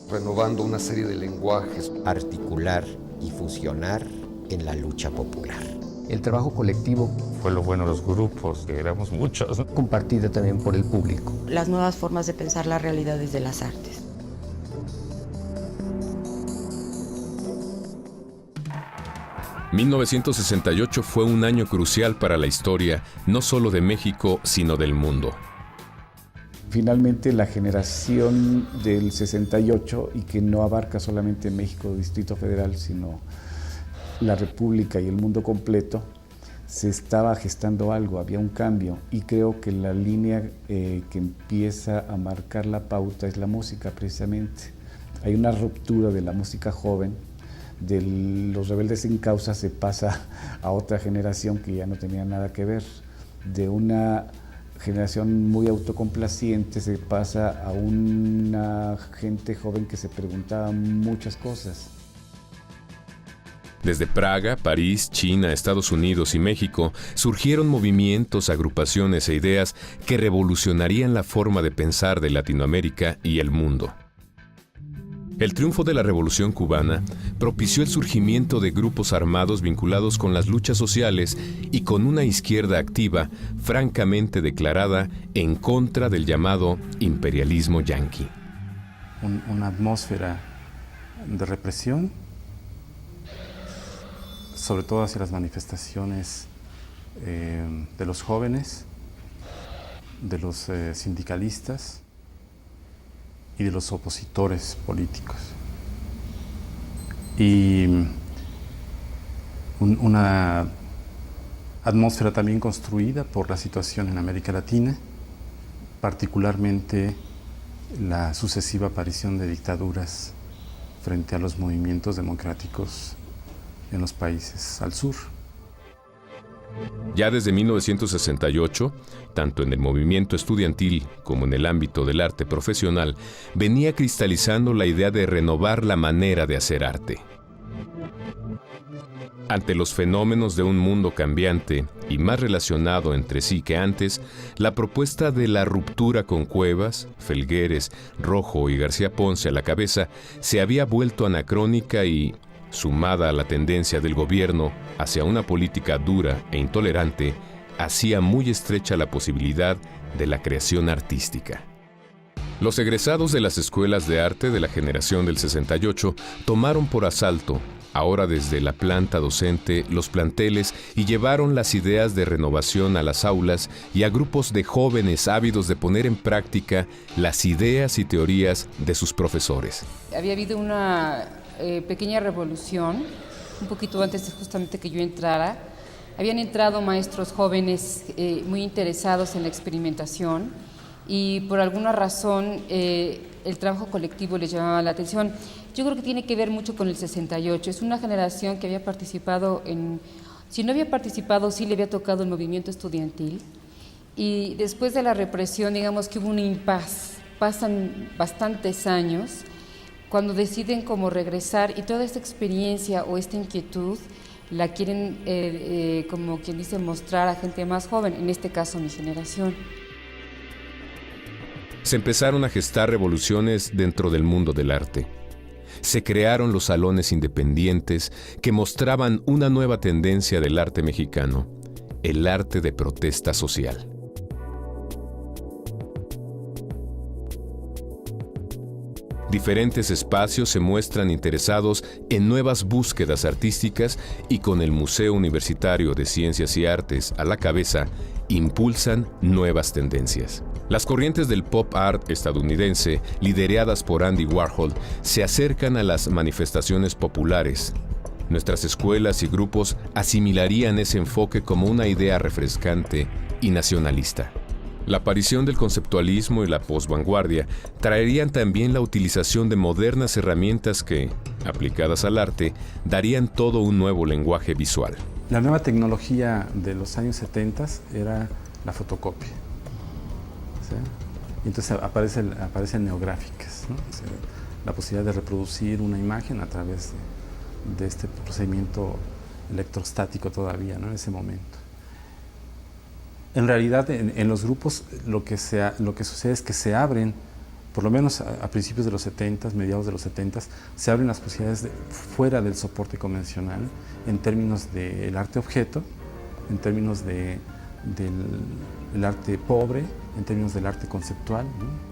renovando una serie de lenguajes. Articular y fusionar en la lucha popular. El trabajo colectivo fue lo bueno de los grupos, que éramos muchos. Compartido también por el público. Las nuevas formas de pensar la realidad desde las artes. ...1968 fue un año crucial para la historia, no solo de México, sino del mundo. Finalmente, la generación del 68, y que no abarca solamente México, Distrito Federal, sino la República y el mundo completo, se estaba gestando algo, había un cambio, y creo que la línea que empieza a marcar la pauta es la música, precisamente. Hay una ruptura de la música joven, de los Rebeldes Sin Causa se pasa a otra generación que ya no tenía nada que ver, de una generación muy autocomplaciente se pasa a una gente joven que se preguntaba muchas cosas. Desde Praga, París, China, Estados Unidos y México surgieron movimientos, agrupaciones e ideas que revolucionarían la forma de pensar de Latinoamérica y el mundo. El triunfo de la Revolución Cubana propició el surgimiento de grupos armados vinculados con las luchas sociales y con una izquierda activa, francamente declarada en contra del llamado imperialismo yanqui. Una atmósfera de represión, sobre todo hacia las manifestaciones de los jóvenes, de los sindicalistas y de los opositores políticos. Y una atmósfera también construida por la situación en América Latina, particularmente la sucesiva aparición de dictaduras frente a los movimientos democráticos en los países al sur. Ya desde 1968, tanto en el movimiento estudiantil como en el ámbito del arte profesional, venía cristalizando la idea de renovar la manera de hacer arte. Ante los fenómenos de un mundo cambiante y más relacionado entre sí que antes, la propuesta de la ruptura con Cuevas, Felgueres, Rojo y García Ponce a la cabeza se había vuelto anacrónica y, sumada a la tendencia del gobierno hacia una política dura e intolerante, hacía muy estrecha la posibilidad de la creación artística. Los egresados de las escuelas de arte de la generación del 68 tomaron por asalto, ahora desde la planta docente, los planteles y llevaron las ideas de renovación a las aulas y a grupos de jóvenes ávidos de poner en práctica las ideas y teorías de sus profesores. Había habido una pequeña revolución, un poquito antes justamente que yo entrara. Habían entrado maestros jóvenes muy interesados en la experimentación y por alguna razón el trabajo colectivo les llamaba la atención. Yo creo que tiene que ver mucho con el 68. Es una generación que había participado si no había participado, sí le había tocado el movimiento estudiantil. Y después de la represión, digamos que hubo un impasse. Pasan bastantes años cuando deciden como regresar y toda esta experiencia o esta inquietud la quieren, como quien dice, mostrar a gente más joven, en este caso mi generación. Se empezaron a gestar revoluciones dentro del mundo del arte. Se crearon los salones independientes que mostraban una nueva tendencia del arte mexicano, el arte de protesta social. Diferentes espacios se muestran interesados en nuevas búsquedas artísticas y con el Museo Universitario de Ciencias y Artes a la cabeza, impulsan nuevas tendencias. Las corrientes del pop art estadounidense, lideradas por Andy Warhol, se acercan a las manifestaciones populares. Nuestras escuelas y grupos asimilarían ese enfoque como una idea refrescante y nacionalista. La aparición del conceptualismo y la posvanguardia traerían también la utilización de modernas herramientas que, aplicadas al arte, darían todo un nuevo lenguaje visual. La nueva tecnología de los años 70 era la fotocopia. ¿Sí? Y entonces aparecen neográficas, ¿no? O sea, la posibilidad de reproducir una imagen a través de este procedimiento electrostático todavía, ¿no? En ese momento. En realidad, en los grupos lo que sucede es que se abren por lo menos a principios de los 70, mediados de los 70, se abren las posibilidades fuera del soporte convencional en términos del arte objeto, en términos del arte pobre, en términos del arte conceptual, ¿no?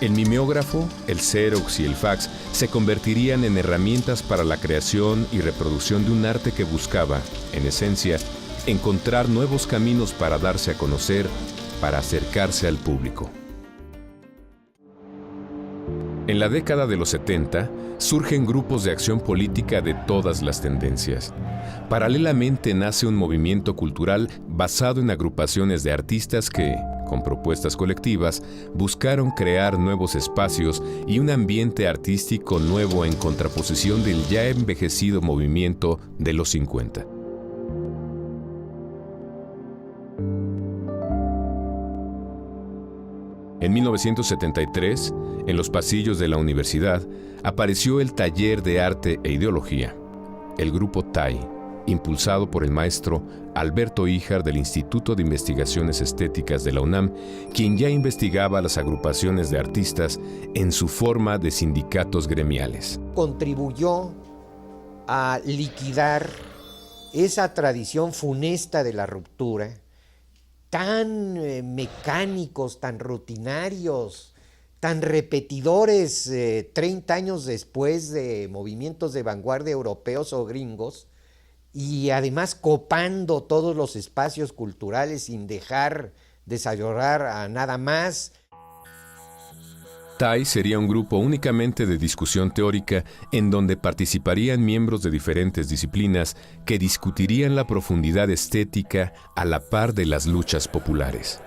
El mimeógrafo, el xerox y el fax se convertirían en herramientas para la creación y reproducción de un arte que buscaba, en esencia, encontrar nuevos caminos para darse a conocer, para acercarse al público. En la década de los 70, surgen grupos de acción política de todas las tendencias. Paralelamente nace un movimiento cultural basado en agrupaciones de artistas que, con propuestas colectivas, buscaron crear nuevos espacios y un ambiente artístico nuevo en contraposición del ya envejecido movimiento de los 50. En 1973, en los pasillos de la universidad, apareció el Taller de Arte e Ideología, el grupo TAI, impulsado por el maestro Alberto Híjar del Instituto de Investigaciones Estéticas de la UNAM, quien ya investigaba las agrupaciones de artistas en su forma de sindicatos gremiales. Contribuyó a liquidar esa tradición funesta de la ruptura, tan mecánicos, tan rutinarios, tan repetidores 30 años después de movimientos de vanguardia europeos o gringos, y además copando todos los espacios culturales sin dejar desarrollar a nada más. TAI sería un grupo únicamente de discusión teórica en donde participarían miembros de diferentes disciplinas que discutirían la profundidad estética a la par de las luchas populares.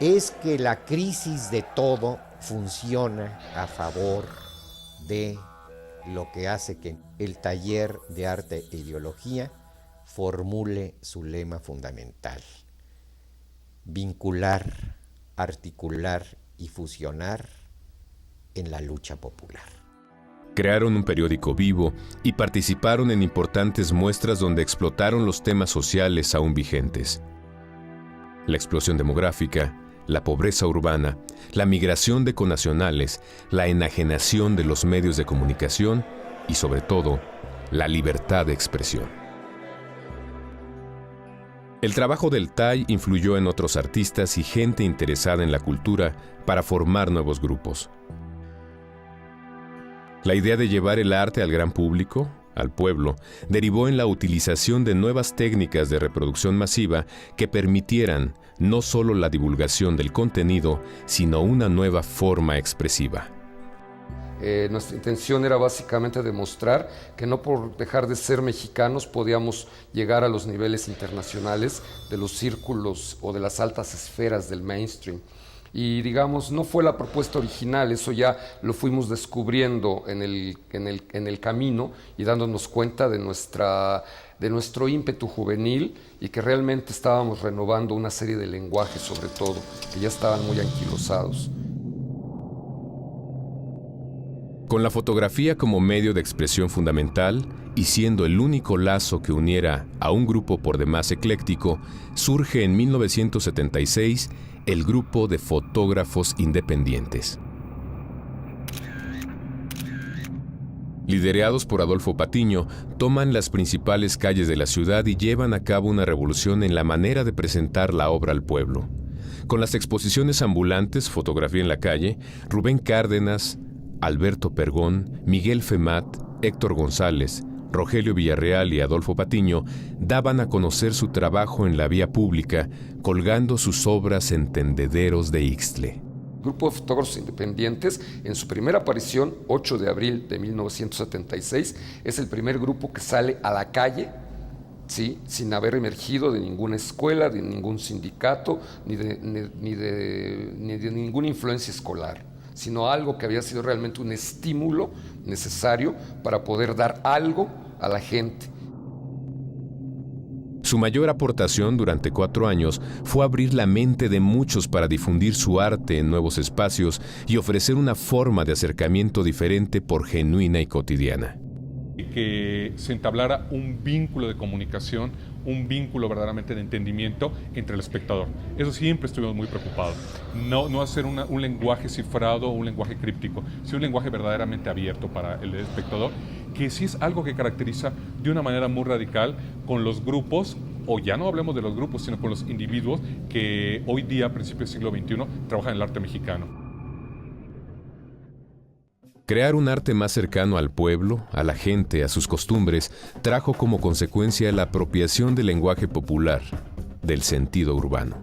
Es que la crisis de todo funciona a favor de lo que hace que el Taller de Arte e Ideología formule su lema fundamental: vincular, articular y fusionar en la lucha popular. Crearon un periódico vivo y participaron en importantes muestras donde explotaron los temas sociales aún vigentes: la explosión demográfica, la pobreza urbana, la migración de connacionales, la enajenación de los medios de comunicación y, sobre todo, la libertad de expresión. El trabajo del TAI influyó en otros artistas y gente interesada en la cultura para formar nuevos grupos. La idea de llevar el arte al gran público, al pueblo, derivó en la utilización de nuevas técnicas de reproducción masiva que permitieran no solo la divulgación del contenido, sino una nueva forma expresiva. Nuestra intención era básicamente demostrar que no por dejar de ser mexicanos podíamos llegar a los niveles internacionales de los círculos o de las altas esferas del mainstream. Y digamos, no fue la propuesta original, eso ya lo fuimos descubriendo en el camino y dándonos cuenta de nuestro ímpetu juvenil y que realmente estábamos renovando una serie de lenguajes, sobre todo, que ya estaban muy anquilosados. Con la fotografía como medio de expresión fundamental y siendo el único lazo que uniera a un grupo por demás ecléctico, surge en 1976 el Grupo de Fotógrafos Independientes. Liderados por Adolfo Patiño, toman las principales calles de la ciudad y llevan a cabo una revolución en la manera de presentar la obra al pueblo. Con las exposiciones ambulantes Fotografía en la calle, Rubén Cárdenas, Alberto Pergón, Miguel Femat, Héctor González, Rogelio Villarreal y Adolfo Patiño daban a conocer su trabajo en la vía pública, colgando sus obras en tendederos de Ixtle. Grupo de Fotógrafos Independientes, en su primera aparición, 8 de abril de 1976, es el primer grupo que sale a la calle, ¿sí?, sin haber emergido de ninguna escuela, de ningún sindicato, ni de ninguna influencia escolar, sino algo que había sido realmente un estímulo necesario para poder dar algo a la gente. Su mayor aportación durante 4 años fue abrir la mente de muchos para difundir su arte en nuevos espacios y ofrecer una forma de acercamiento diferente por genuina y cotidiana. Que se entablara un vínculo de comunicación, un vínculo verdaderamente de entendimiento entre el espectador. Eso siempre estuvimos muy preocupados. No hacer un lenguaje cifrado o un lenguaje críptico, sino un lenguaje verdaderamente abierto para el espectador, que sí es algo que caracteriza de una manera muy radical con los grupos, o ya no hablemos de los grupos, sino con los individuos que hoy día, a principios del siglo XXI, trabajan en el arte mexicano. Crear un arte más cercano al pueblo, a la gente, a sus costumbres, trajo como consecuencia la apropiación del lenguaje popular, del sentido urbano.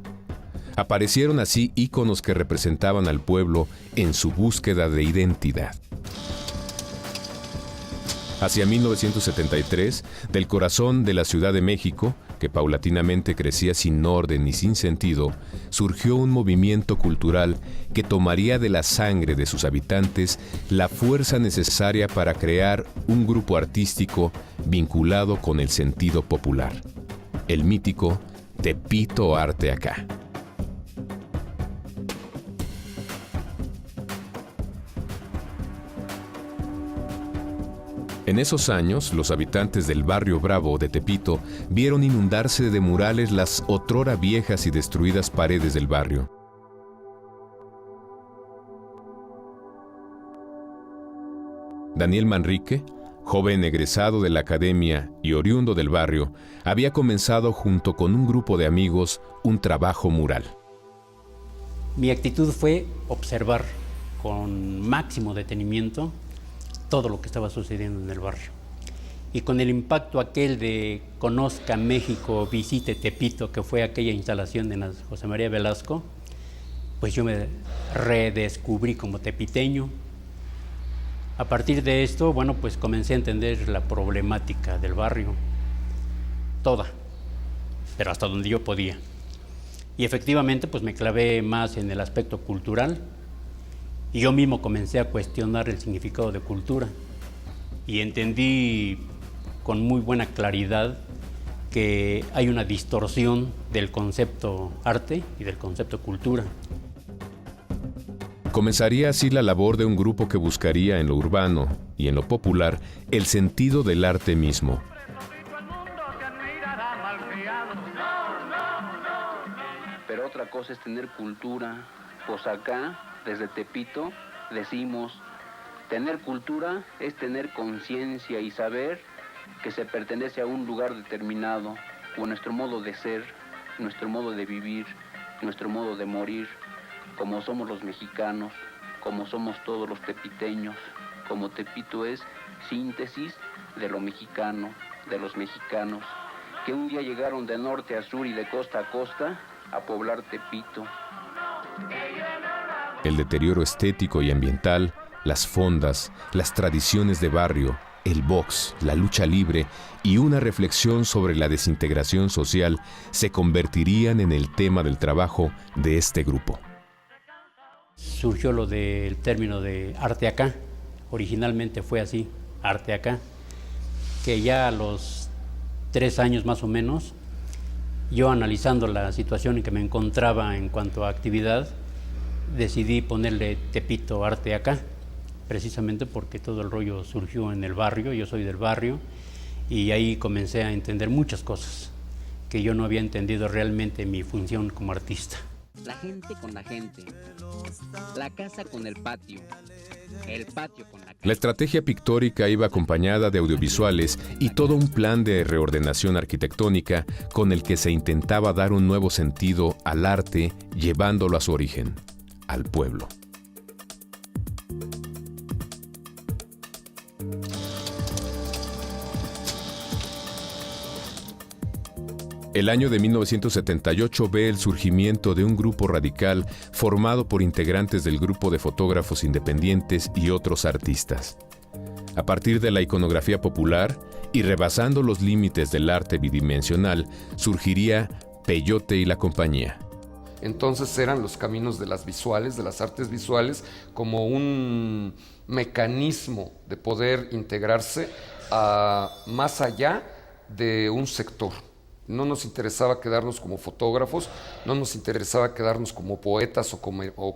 Aparecieron así íconos que representaban al pueblo en su búsqueda de identidad. Hacia 1973, del corazón de la Ciudad de México, que paulatinamente crecía sin orden y sin sentido, surgió un movimiento cultural que tomaría de la sangre de sus habitantes la fuerza necesaria para crear un grupo artístico vinculado con el sentido popular, el mítico Tepito Arte Acá. En esos años, los habitantes del barrio Bravo de Tepito vieron inundarse de murales las otrora viejas y destruidas paredes del barrio. Daniel Manrique, joven egresado de la academia y oriundo del barrio, había comenzado junto con un grupo de amigos un trabajo mural. Mi actitud fue observar con máximo detenimiento todo lo que estaba sucediendo en el barrio. Y con el impacto aquel de Conozca México, visite Tepito, que fue aquella instalación de José María Velasco, pues yo me redescubrí como tepiteño. A partir de esto, bueno, pues comencé a entender la problemática del barrio, toda, pero hasta donde yo podía. Y efectivamente, pues me clavé más en el aspecto cultural, y yo mismo comencé a cuestionar el significado de cultura y entendí con muy buena claridad que hay una distorsión del concepto arte y del concepto cultura. Comenzaría así la labor de un grupo que buscaría en lo urbano y en lo popular el sentido del arte mismo. Pero otra cosa es tener cultura, pues acá desde Tepito decimos, tener cultura es tener conciencia y saber que se pertenece a un lugar determinado, o nuestro modo de ser, nuestro modo de vivir, nuestro modo de morir, como somos los mexicanos, como somos todos los tepiteños, como Tepito es síntesis de lo mexicano, de los mexicanos, que un día llegaron de norte a sur y de costa a costa a poblar Tepito. El deterioro estético y ambiental, las fondas, las tradiciones de barrio, el box, la lucha libre y una reflexión sobre la desintegración social se convertirían en el tema del trabajo de este grupo. Surgió lo del término de arte acá, originalmente fue así, arte acá, que ya a los 3 años más o menos, yo analizando la situación en que me encontraba en cuanto a actividad, decidí ponerle Tepito Arte Acá, precisamente porque todo el rollo surgió en el barrio, yo soy del barrio, y ahí comencé a entender muchas cosas que yo no había entendido realmente mi función como artista. La gente con la gente, la casa con el patio con la casa. La estrategia pictórica iba acompañada de audiovisuales y todo un plan de reordenación arquitectónica con el que se intentaba dar un nuevo sentido al arte llevándolo a su origen, al pueblo. El año de 1978 ve el surgimiento de un grupo radical formado por integrantes del grupo de fotógrafos independientes y otros artistas. A partir de la iconografía popular y rebasando los límites del arte bidimensional, surgiría Peyote y la compañía. Entonces eran los caminos de las visuales, de las artes visuales, como un mecanismo de poder integrarse más allá de un sector. No nos interesaba quedarnos como fotógrafos, no nos interesaba quedarnos como poetas o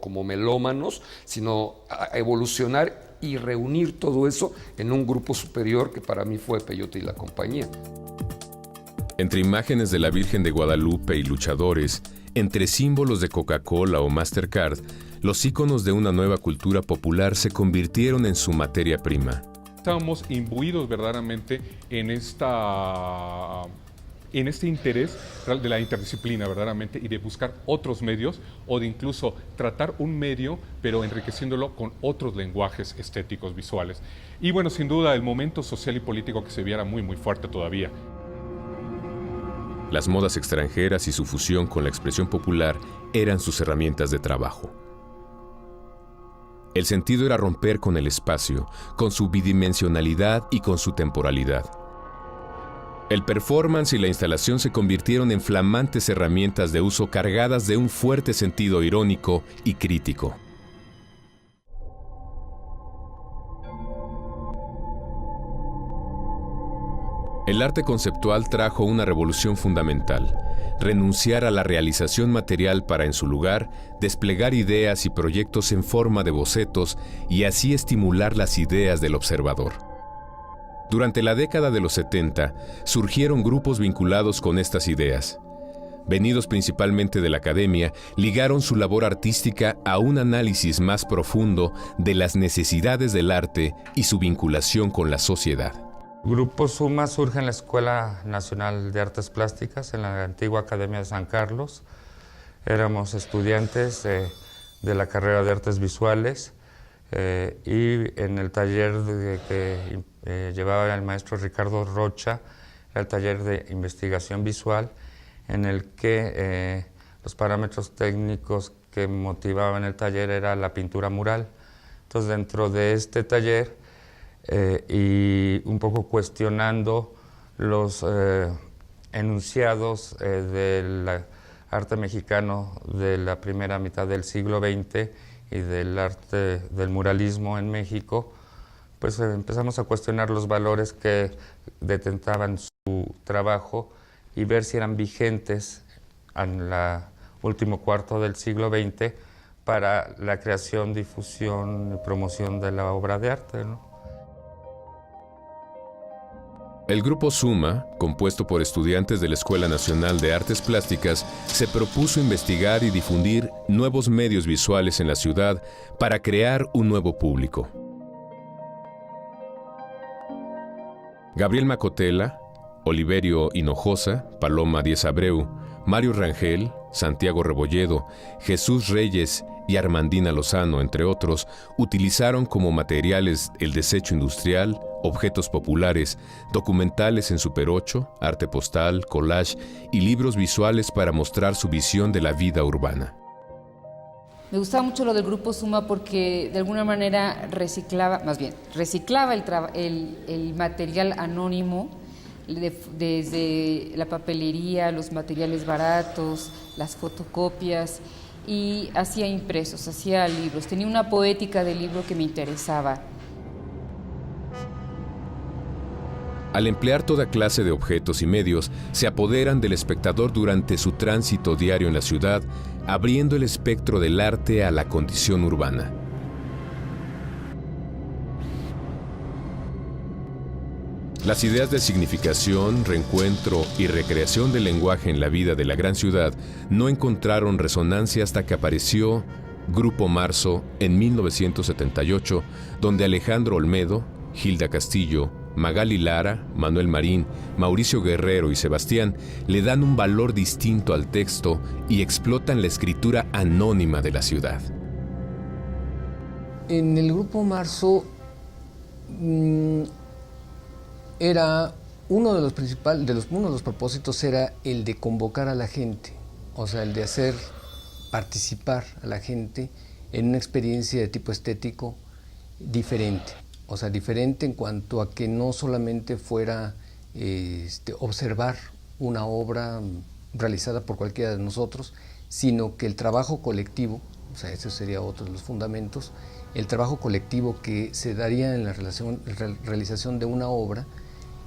como melómanos, sino a evolucionar y reunir todo eso en un grupo superior que para mí fue Peyote y la compañía. Entre imágenes de la Virgen de Guadalupe y luchadores, entre símbolos de Coca-Cola o Mastercard, los íconos de una nueva cultura popular se convirtieron en su materia prima. Estábamos imbuidos verdaderamente en este interés de la interdisciplina verdaderamente y de buscar otros medios o de incluso tratar un medio pero enriqueciéndolo con otros lenguajes estéticos, visuales. Y bueno, sin duda el momento social y político que se viera muy fuerte todavía. Las modas extranjeras y su fusión con la expresión popular eran sus herramientas de trabajo. El sentido era romper con el espacio, con su bidimensionalidad y con su temporalidad. El performance y la instalación se convirtieron en flamantes herramientas de uso cargadas de un fuerte sentido irónico y crítico. El arte conceptual trajo una revolución fundamental: renunciar a la realización material para, en su lugar, desplegar ideas y proyectos en forma de bocetos y así estimular las ideas del observador. Durante la década de los 70, surgieron grupos vinculados con estas ideas. Venidos principalmente de la academia, ligaron su labor artística a un análisis más profundo de las necesidades del arte y su vinculación con la sociedad. Grupo Suma surge en la Escuela Nacional de Artes Plásticas, en la antigua Academia de San Carlos. Éramos estudiantes de la carrera de Artes Visuales y en el taller que llevaba el maestro Ricardo Rocha, el taller de investigación visual, en el que los parámetros técnicos que motivaban el taller era la pintura mural. Entonces, dentro de este taller, y un poco cuestionando los enunciados del arte mexicano de la primera mitad del siglo XX y del arte del muralismo en México, pues empezamos a cuestionar los valores que detentaban su trabajo y ver si eran vigentes en el último cuarto del siglo XX para la creación, difusión y promoción de la obra de arte, ¿no? El Grupo Suma, compuesto por estudiantes de la Escuela Nacional de Artes Plásticas, se propuso investigar y difundir nuevos medios visuales en la ciudad para crear un nuevo público. Gabriel Macotela, Oliverio Hinojosa, Paloma Díez Abreu, Mario Rangel, Santiago Rebolledo, Jesús Reyes y Armandina Lozano, entre otros, utilizaron como materiales el desecho industrial, objetos populares, documentales en Super 8, arte postal, collage y libros visuales para mostrar su visión de la vida urbana. Me gustaba mucho lo del Grupo Suma porque de alguna manera reciclaba el material anónimo, desde la papelería, los materiales baratos, las fotocopias, y hacía impresos, hacía libros. Tenía una poética del libro que me interesaba. Al emplear toda clase de objetos y medios, se apoderan del espectador durante su tránsito diario en la ciudad, abriendo el espectro del arte a la condición urbana. Las ideas de significación, reencuentro y recreación del lenguaje en la vida de la gran ciudad no encontraron resonancia hasta que apareció Grupo Marzo en 1978, donde Alejandro Olmedo, Hilda Castillo, Magali Lara, Manuel Marín, Mauricio Guerrero y Sebastián le dan un valor distinto al texto y explotan la escritura anónima de la ciudad. En el Grupo Marzo era uno de los propósitos era el de convocar a la gente, o sea, el de hacer participar a la gente en una experiencia de tipo estético diferente. O sea, diferente en cuanto a que no solamente fuera observar una obra realizada por cualquiera de nosotros, sino que el trabajo colectivo, o sea, ese sería otro de los fundamentos, el trabajo colectivo que se daría en la realización de una obra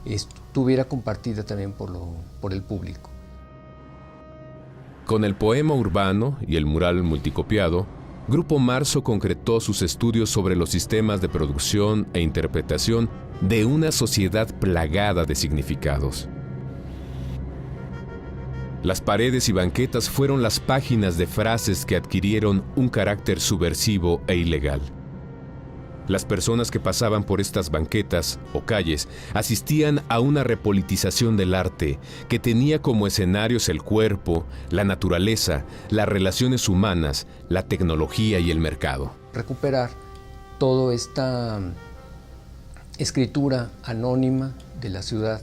estuviera compartida también por el público. Con el poema urbano y el mural multicopiado, Grupo Marzo concretó sus estudios sobre los sistemas de producción e interpretación de una sociedad plagada de significados. Las paredes y banquetas fueron las páginas de frases que adquirieron un carácter subversivo e ilegal. Las personas que pasaban por estas banquetas o calles asistían a una repolitización del arte que tenía como escenarios el cuerpo, la naturaleza, las relaciones humanas, la tecnología y el mercado. Recuperar toda esta escritura anónima de la ciudad,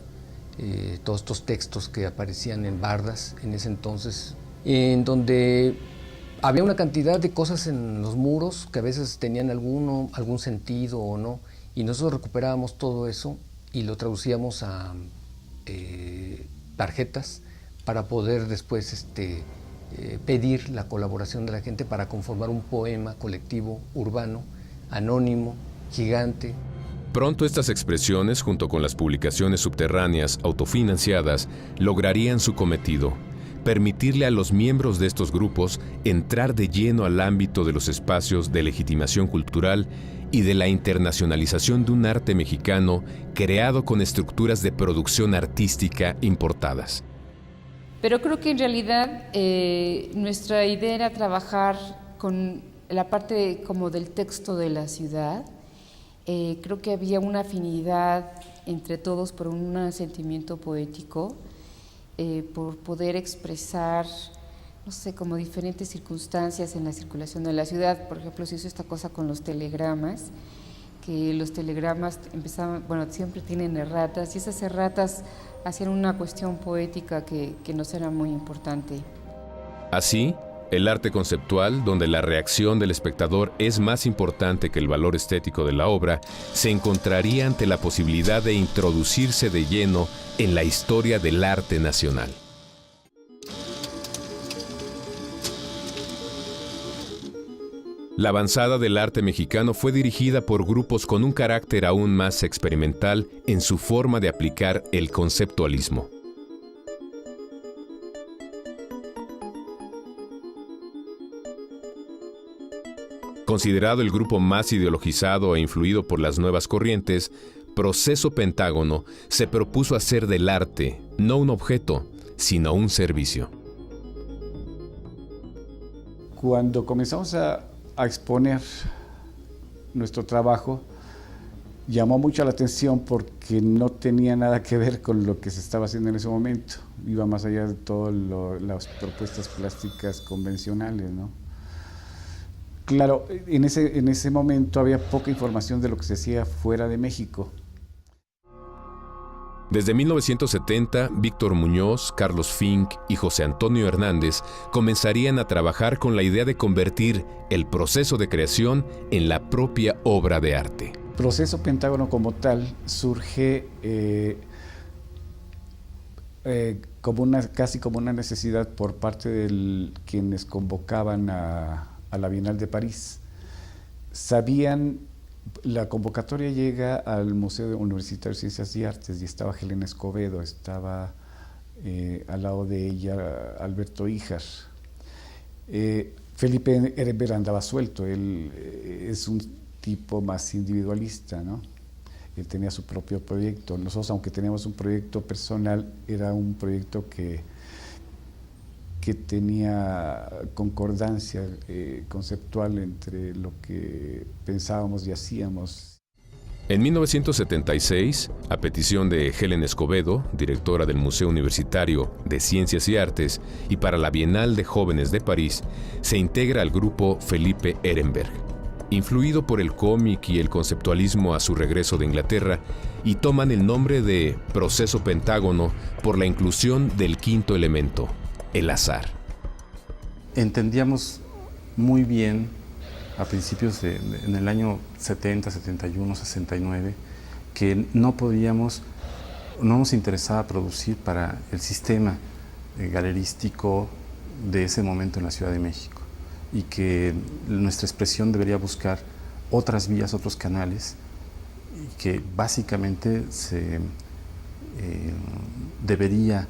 todos estos textos que aparecían en bardas en ese entonces, en donde había una cantidad de cosas en los muros que a veces tenían algún sentido o no, y nosotros recuperábamos todo eso y lo traducíamos a tarjetas para poder después pedir la colaboración de la gente para conformar un poema colectivo, urbano, anónimo, gigante. Pronto estas expresiones, junto con las publicaciones subterráneas autofinanciadas, lograrían su cometido: permitirle a los miembros de estos grupos entrar de lleno al ámbito de los espacios de legitimación cultural y de la internacionalización de un arte mexicano creado con estructuras de producción artística importadas. Pero creo que en realidad nuestra idea era trabajar con la parte como del texto de la ciudad. Creo que había una afinidad entre todos por un sentimiento poético, por poder expresar, no sé, como diferentes circunstancias en la circulación de la ciudad. Por ejemplo, se hizo esta cosa con los telegramas, que los telegramas empezaban, bueno, siempre tienen erratas, y esas erratas hacían una cuestión poética que nos era muy importante. Así, el arte conceptual, donde la reacción del espectador es más importante que el valor estético de la obra, se encontraría ante la posibilidad de introducirse de lleno en la historia del arte nacional. La avanzada del arte mexicano fue dirigida por grupos con un carácter aún más experimental en su forma de aplicar el conceptualismo. Considerado el grupo más ideologizado e influido por las nuevas corrientes, Proceso Pentágono se propuso hacer del arte no un objeto, sino un servicio. Cuando comenzamos a exponer nuestro trabajo, llamó mucho la atención porque no tenía nada que ver con lo que se estaba haciendo en ese momento. Iba más allá de todas las propuestas plásticas convencionales, ¿no? Claro, en ese momento había poca información de lo que se hacía fuera de México. Desde 1970, Víctor Muñoz, Carlos Fink y José Antonio Hernández comenzarían a trabajar con la idea de convertir el proceso de creación en la propia obra de arte. Proceso Pentágono como tal surge casi como una necesidad por parte de quienes convocaban a la Bienal de París. Sabían, la convocatoria llega al Museo Universitario de Ciencias y Artes y estaba Helena Escobedo, estaba al lado de ella Alberto Híjar. Felipe Ehrenberg andaba suelto, él es un tipo más individualista, ¿no? Él tenía su propio proyecto. Nosotros, aunque teníamos un proyecto personal, era un proyecto que tenía concordancia conceptual entre lo que pensábamos y hacíamos. En 1976, a petición de Helen Escobedo, directora del Museo Universitario de Ciencias y Artes, y para la Bienal de Jóvenes de París, se integra al grupo Felipe Ehrenberg, influido por el cómic y el conceptualismo a su regreso de Inglaterra, y toman el nombre de Proceso Pentágono por la inclusión del quinto elemento, el azar. Entendíamos muy bien a principios en el año 70, 71, 69, que no nos interesaba producir para el sistema galerístico de ese momento en la Ciudad de México, y que nuestra expresión debería buscar otras vías, otros canales, y que básicamente se debería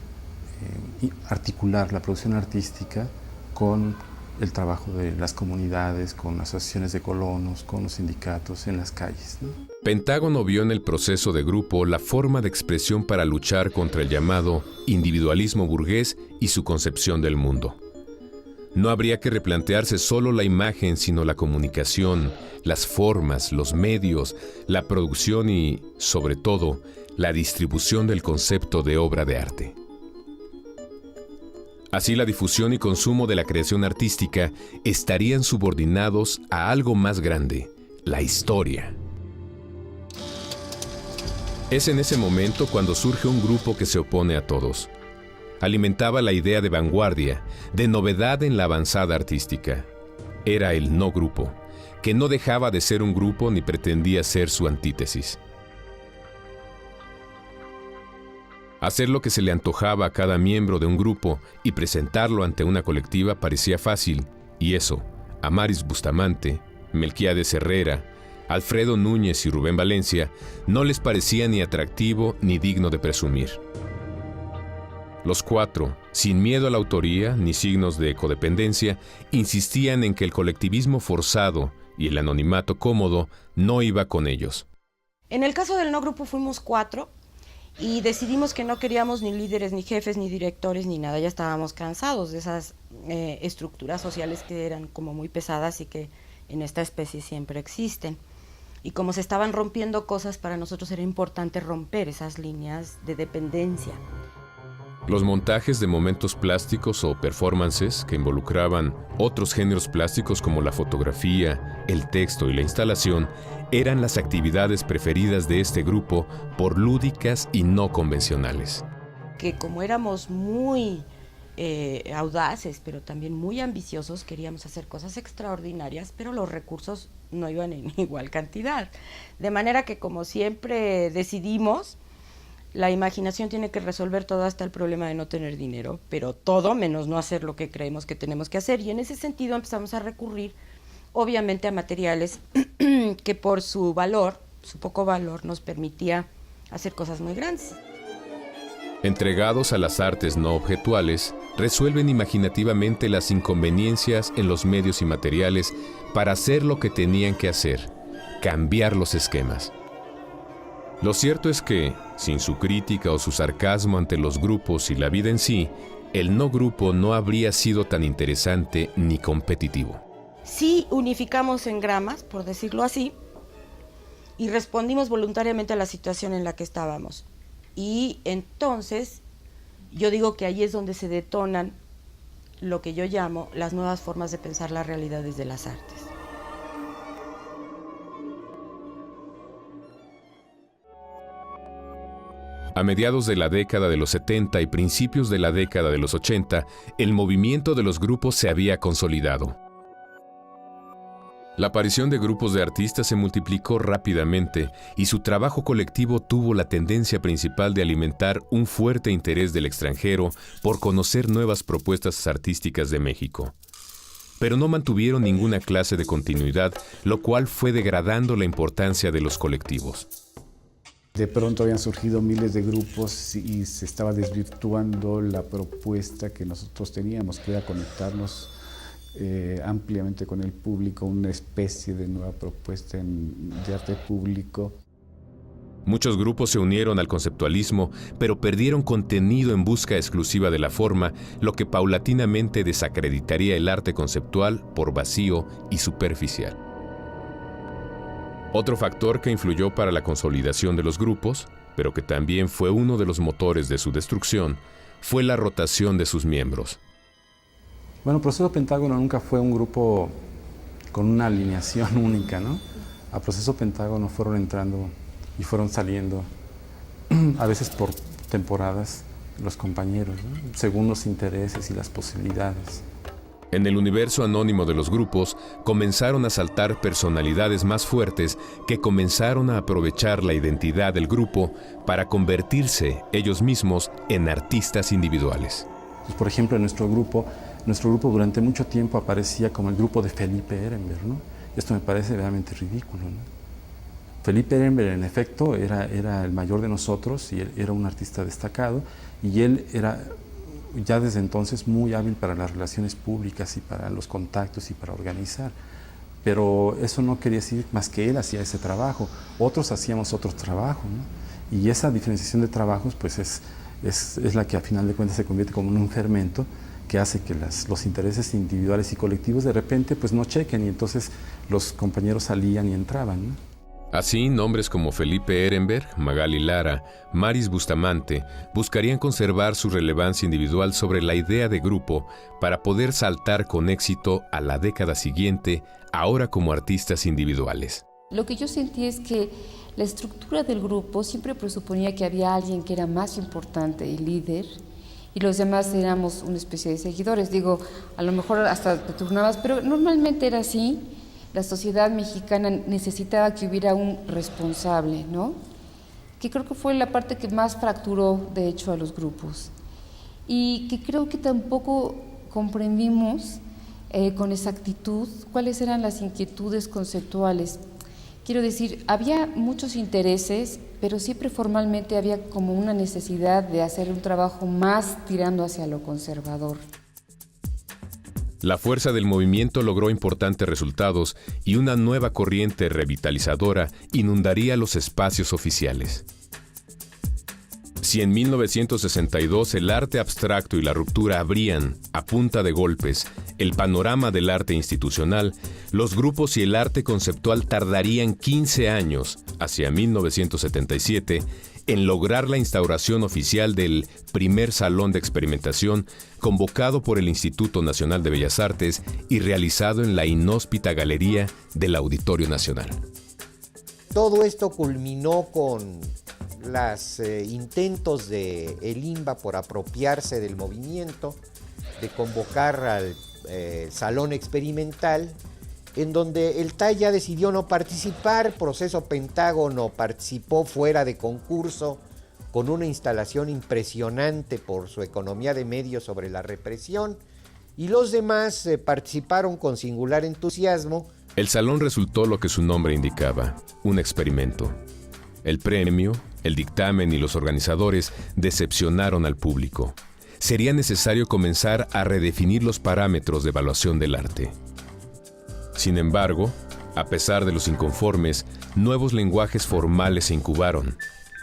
articular la producción artística con el trabajo de las comunidades, con asociaciones de colonos, con los sindicatos en las calles, ¿no? Pentágono vio en el proceso de grupo la forma de expresión para luchar contra el llamado individualismo burgués y su concepción del mundo. No habría que replantearse solo la imagen, sino la comunicación, las formas, los medios, la producción y, sobre todo, la distribución del concepto de obra de arte. Así, la difusión y consumo de la creación artística estarían subordinados a algo más grande, la historia. Es en ese momento cuando surge un grupo que se opone a todos. Alimentaba la idea de vanguardia, de novedad en la avanzada artística. Era el no grupo, que no dejaba de ser un grupo ni pretendía ser su antítesis. Hacer lo que se le antojaba a cada miembro de un grupo y presentarlo ante una colectiva parecía fácil, y eso, a Maris Bustamante, Melquiades Herrera, Alfredo Núñez y Rubén Valencia no les parecía ni atractivo ni digno de presumir. Los cuatro, sin miedo a la autoría ni signos de codependencia, insistían en que el colectivismo forzado y el anonimato cómodo no iba con ellos. En el caso del no grupo fuimos 4 y decidimos que no queríamos ni líderes, ni jefes, ni directores, ni nada. Ya estábamos cansados de esas estructuras sociales que eran como muy pesadas y que en esta especie siempre existen. Y como se estaban rompiendo cosas, para nosotros era importante romper esas líneas de dependencia. Los montajes de momentos plásticos o performances que involucraban otros géneros plásticos como la fotografía, el texto y la instalación eran las actividades preferidas de este grupo por lúdicas y no convencionales. Que como éramos muy audaces, pero también muy ambiciosos, queríamos hacer cosas extraordinarias, pero los recursos no iban en igual cantidad. De manera que, como siempre decidimos, la imaginación tiene que resolver todo, hasta el problema de no tener dinero, pero todo menos no hacer lo que creemos que tenemos que hacer. Y en ese sentido empezamos a recurrir, obviamente, a materiales que por su valor, su poco valor, nos permitía hacer cosas muy grandes. Entregados a las artes no objetuales, resuelven imaginativamente las inconveniencias en los medios y materiales para hacer lo que tenían que hacer, cambiar los esquemas. Lo cierto es que, sin su crítica o su sarcasmo ante los grupos y la vida en sí, el no grupo no habría sido tan interesante ni competitivo. Sí unificamos engramas, por decirlo así, y respondimos voluntariamente a la situación en la que estábamos. Y entonces, yo digo que ahí es donde se detonan lo que yo llamo las nuevas formas de pensar la realidad desde las artes. A mediados de la década de los 70 y principios de la década de los 80, el movimiento de los grupos se había consolidado. La aparición de grupos de artistas se multiplicó rápidamente y su trabajo colectivo tuvo la tendencia principal de alimentar un fuerte interés del extranjero por conocer nuevas propuestas artísticas de México. Pero no mantuvieron ninguna clase de continuidad, lo cual fue degradando la importancia de los colectivos. De pronto habían surgido miles de grupos y se estaba desvirtuando la propuesta que nosotros teníamos, que era conectarnos ampliamente con el público, una especie de nueva propuesta de arte público. Muchos grupos se unieron al conceptualismo, pero perdieron contenido en busca exclusiva de la forma, lo que paulatinamente desacreditaría el arte conceptual por vacío y superficial. Otro factor que influyó para la consolidación de los grupos, pero que también fue uno de los motores de su destrucción, fue la rotación de sus miembros. Bueno, Proceso Pentágono nunca fue un grupo con una alineación única, ¿no? A Proceso Pentágono fueron entrando y fueron saliendo, a veces por temporadas, los compañeros, ¿no? Según los intereses y las posibilidades. En el universo anónimo de los grupos comenzaron a saltar personalidades más fuertes que comenzaron a aprovechar la identidad del grupo para convertirse ellos mismos en artistas individuales. Pues, por ejemplo, en nuestro grupo durante mucho tiempo aparecía como el grupo de Felipe Ehrenberg, ¿no? Esto me parece realmente ridículo, ¿no? Felipe Ehrenberg, en efecto, era el mayor de nosotros y él era un artista destacado, y él era ya desde entonces muy hábil para las relaciones públicas y para los contactos y para organizar. pero eso no quería decir más que él hacía ese trabajo, otros hacíamos otro trabajo, ¿no? Y esa diferenciación de trabajos pues es la que a final de cuentas se convierte como en un fermento que hace que los intereses individuales y colectivos de repente pues no chequen, y entonces los compañeros salían y entraban, ¿no? Así, nombres como Felipe Ehrenberg, Magali Lara, Maris Bustamante buscarían conservar su relevancia individual sobre la idea de grupo para poder saltar con éxito a la década siguiente, ahora como artistas individuales. Lo que yo sentí es que la estructura del grupo siempre presuponía que había alguien que era más importante y líder, y los demás éramos una especie de seguidores. Digo, a lo mejor hasta te turnabas, pero normalmente era así. La sociedad mexicana necesitaba que hubiera un responsable, ¿no? Que creo que fue la parte que más fracturó, de hecho, a los grupos. Y que creo que tampoco comprendimos con exactitud cuáles eran las inquietudes conceptuales. Quiero decir, había muchos intereses, pero siempre formalmente había como una necesidad de hacer un trabajo más tirando hacia lo conservador. La fuerza del movimiento logró importantes resultados y una nueva corriente revitalizadora inundaría los espacios oficiales. Si en 1962 el arte abstracto y la ruptura abrían, a punta de golpes, el panorama del arte institucional, los grupos y el arte conceptual tardarían 15 años, hacia 1977, en lograr la instauración oficial del primer salón de experimentación convocado por el Instituto Nacional de Bellas Artes y realizado en la inhóspita galería del Auditorio Nacional. Todo esto culminó con los intentos de el INBA por apropiarse del movimiento, de convocar al salón experimental, en donde el TAI ya decidió no participar. Proceso Pentágono participó fuera de concurso con una instalación impresionante por su economía de medios sobre la represión, y los demás participaron con singular entusiasmo. El salón resultó lo que su nombre indicaba, un experimento. El premio, el dictamen y los organizadores decepcionaron al público. Sería necesario comenzar a redefinir los parámetros de evaluación del arte. Sin embargo, a pesar de los inconformes, nuevos lenguajes formales se incubaron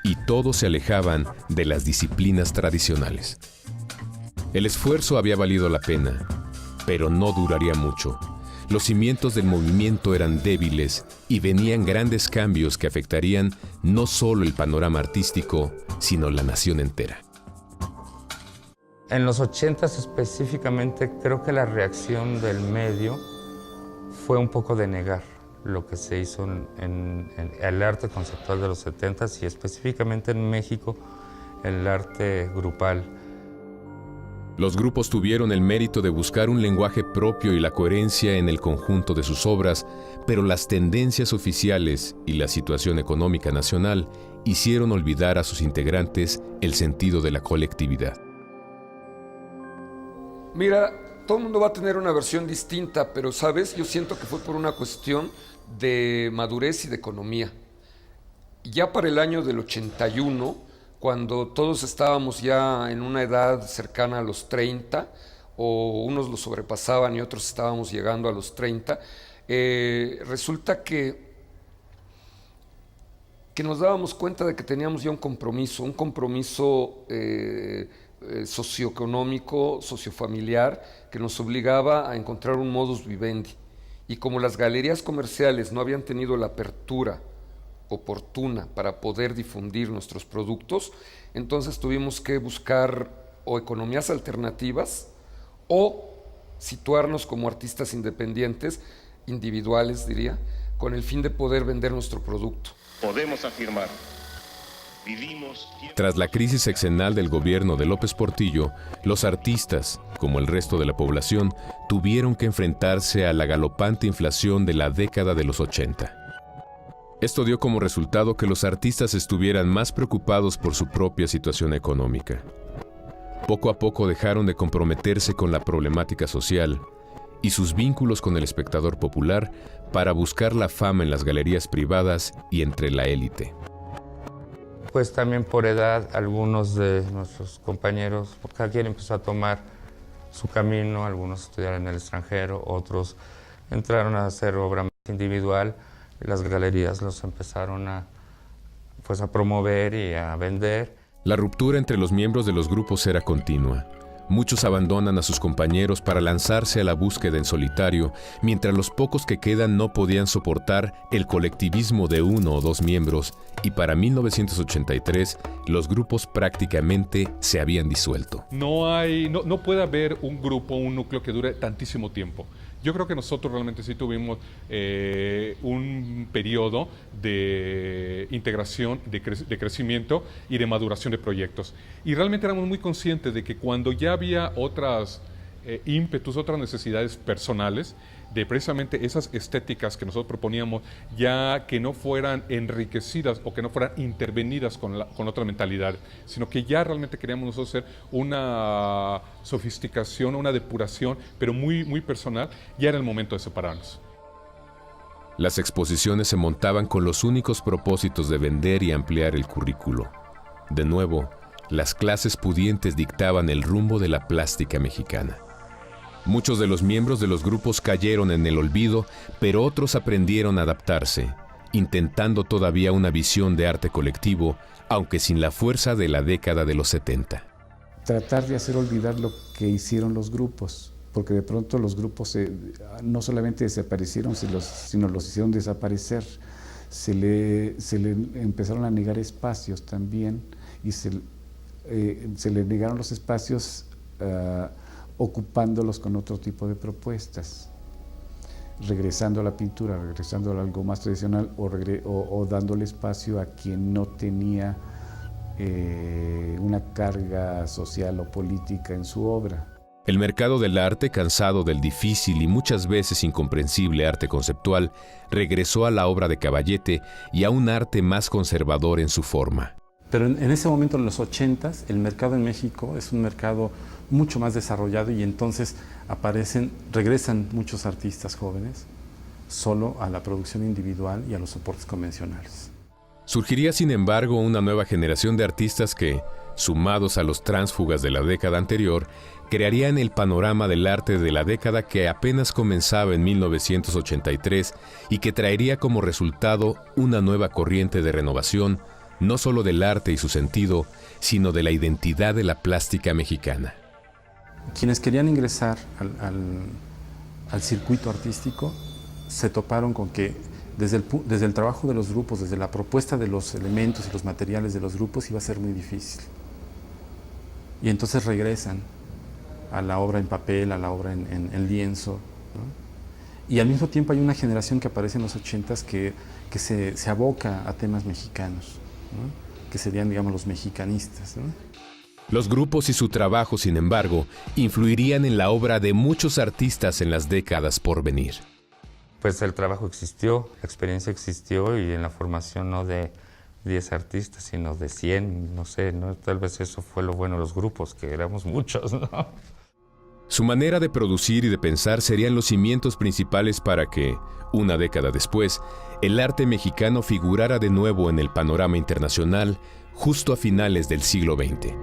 y todos se alejaban de las disciplinas tradicionales. El esfuerzo había valido la pena, pero no duraría mucho. Los cimientos del movimiento eran débiles y venían grandes cambios que afectarían no solo el panorama artístico, sino la nación entera. En los 80s específicamente, creo que la reacción del medio fue un poco de negar lo que se hizo en el arte conceptual de los 70s y específicamente en México, el arte grupal. Los grupos tuvieron el mérito de buscar un lenguaje propio y la coherencia en el conjunto de sus obras, pero las tendencias oficiales y la situación económica nacional hicieron olvidar a sus integrantes el sentido de la colectividad. Mira, todo el mundo va a tener una versión distinta, pero, ¿sabes? Yo siento que fue por una cuestión de madurez y de economía. Ya para el año del 81, cuando todos estábamos ya en una edad cercana a los 30, o unos lo sobrepasaban y otros estábamos llegando a los 30, resulta que nos dábamos cuenta de que teníamos ya un compromiso socioeconómico, sociofamiliar, que nos obligaba a encontrar un modus vivendi. Y como las galerías comerciales no habían tenido la apertura oportuna para poder difundir nuestros productos, entonces tuvimos que buscar o economías alternativas o situarnos como artistas independientes, individuales diría, con el fin de poder vender nuestro producto. Podemos afirmar, vivimos... Tras la crisis sexenal del gobierno de López Portillo, los artistas, como el resto de la población, tuvieron que enfrentarse a la galopante inflación de la década de los 80. Esto dio como resultado que los artistas estuvieran más preocupados por su propia situación económica. Poco a poco dejaron de comprometerse con la problemática social y sus vínculos con el espectador popular para buscar la fama en las galerías privadas y entre la élite. Pues también por edad, algunos de nuestros compañeros, cada quien empezó a tomar su camino, algunos estudiaron en el extranjero, otros entraron a hacer obra Individual, las galerías los empezaron a promover y a vender. La ruptura entre los miembros de los grupos era continua. Muchos abandonan a sus compañeros para lanzarse a la búsqueda en solitario, mientras los pocos que quedan no podían soportar el colectivismo de 1 o 2 miembros, y para 1983 los grupos prácticamente se habían disuelto. No puede haber un grupo, un núcleo que dure tantísimo tiempo. Yo creo que nosotros realmente sí tuvimos un periodo de integración, de crecimiento y de maduración de proyectos. Y realmente éramos muy conscientes de que cuando ya había otras ímpetus, otras necesidades personales, de precisamente esas estéticas que nosotros proponíamos, ya que no fueran enriquecidas o que no fueran intervenidas con otra mentalidad, sino que ya realmente queríamos nosotros hacer una sofisticación, una depuración, pero muy, muy personal, ya era el momento de separarnos. Las exposiciones se montaban con los únicos propósitos de vender y ampliar el currículo. De nuevo, las clases pudientes dictaban el rumbo de la plástica mexicana. Muchos de los miembros de los grupos cayeron en el olvido, pero otros aprendieron a adaptarse, intentando todavía una visión de arte colectivo, aunque sin la fuerza de la década de los 70. Tratar de hacer olvidar lo que hicieron los grupos, porque de pronto los grupos no solamente desaparecieron, sino los hicieron desaparecer. Se le empezaron a negar espacios también, y se le negaron los espacios ocupándolos con otro tipo de propuestas, regresando a la pintura, regresando a algo más tradicional o dándole espacio a quien no tenía una carga social o política en su obra. El mercado del arte, cansado del difícil y muchas veces incomprensible arte conceptual, regresó a la obra de Caballete y a un arte más conservador en su forma. Pero en ese momento, en los 80s, el mercado en México es un mercado mucho más desarrollado y entonces regresan muchos artistas jóvenes solo a la producción individual y a los soportes convencionales. Surgiría, sin embargo, una nueva generación de artistas que, sumados a los tránsfugas de la década anterior, crearían el panorama del arte de la década que apenas comenzaba en 1983 y que traería como resultado una nueva corriente de renovación, no solo del arte y su sentido, sino de la identidad de la plástica mexicana. Quienes querían ingresar al circuito artístico se toparon con que desde el trabajo de los grupos, desde la propuesta de los elementos y los materiales de los grupos iba a ser muy difícil. Y entonces regresan a la obra en papel, a la obra en lienzo, ¿no? Y al mismo tiempo hay una generación que aparece en los 80s que se aboca a temas mexicanos, ¿no? Que serían, digamos, los mexicanistas, ¿no? Los grupos y su trabajo, sin embargo, influirían en la obra de muchos artistas en las décadas por venir. Pues el trabajo existió, la experiencia existió, y en la formación no de 10 artistas, sino de 100, no sé, ¿no? Tal vez eso fue lo bueno de los grupos, que éramos muchos, ¿no? Su manera de producir y de pensar serían los cimientos principales para que, una década después, el arte mexicano figurara de nuevo en el panorama internacional justo a finales del siglo XX.